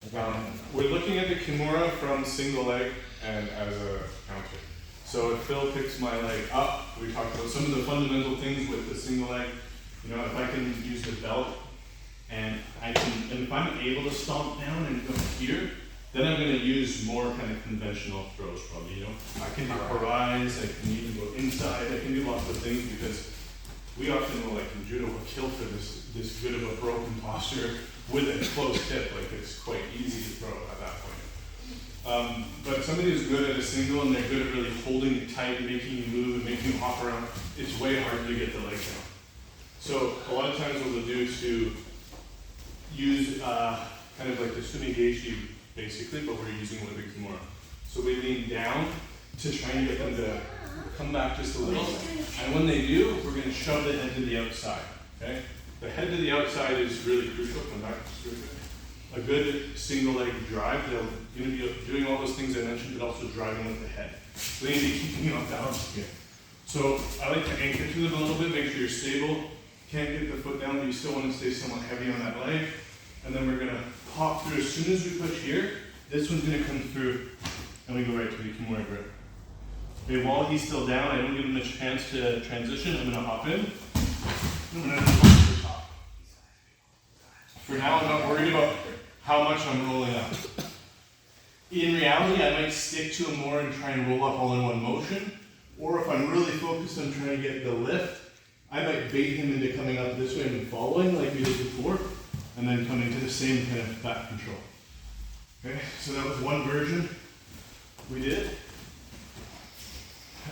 We're looking at the Kimura from single leg and as a counter. So if Phil picks my leg up, we talked about some of the fundamental things with the single leg. You know, if I can use the belt and if I'm able to stomp down and go here, then I'm going to use more kind of conventional throws probably, you know. I can do rise, I can even go inside, I can do lots of things because we often will, like in judo, will kill for this good of a broken posture with a closed hip. Like it's quite easy to throw at that point. But somebody who's good at a single and they're good at really holding it tight, making you move and making you hop around, it's way harder to get the leg down. So a lot of times what we'll do is to use kind of like the Sumi Gaeshi basically, but we're using it with the Kimura. So we lean down to try and get them to come back just a little. And when they do, we're going to shove the head to the outside. Okay? The head to the outside is really crucial. Come back. A good single leg drive, they're going to be doing all those things I mentioned, but also driving with the head. So they need to be keeping you off balance here. So I like to anchor to them a little bit, make sure you're stable. Can't get the foot down, but you still want to stay somewhat heavy on that leg. And then we're going to pop through. As soon as we push here, this one's going to come through, and we go right to the Kimura grip. Okay, while he's still down, I don't give him a chance to transition. I'm going to hop in. I'm going to go to the top. For now, I'm not worried about how much I'm rolling up. In reality, I might stick to him more and try and roll up all in one motion. Or if I'm really focused on trying to get the lift, I might bait him into coming up this way and following like we did before, and then coming to the same kind of back control. Okay, so that was one version we did.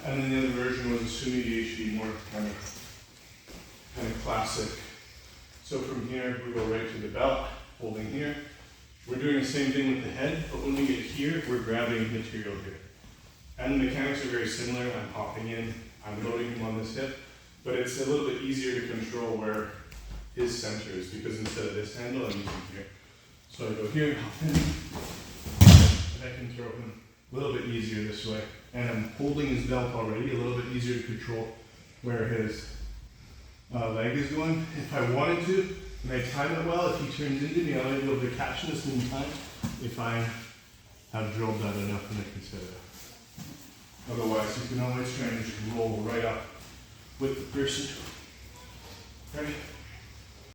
And then the other version was a Sumi Gaeshi, more kind of classic. So from here, we go right to the belt, holding here. We're doing the same thing with the head, but when we get here, we're grabbing material here. And the mechanics are very similar. I'm popping in, I'm loading him on this hip, but it's a little bit easier to control where his center is because instead of this handle, I'm using here. So I go here, hop in, and I can throw him a little bit easier this way. And I'm holding his belt already, a little bit easier to control where his leg is going. If I wanted to, and I time it well, if he turns into me, I might be able to catch this in time if I have drilled that enough and I can set it up. Otherwise, you can always try and just roll right up with the person. Okay?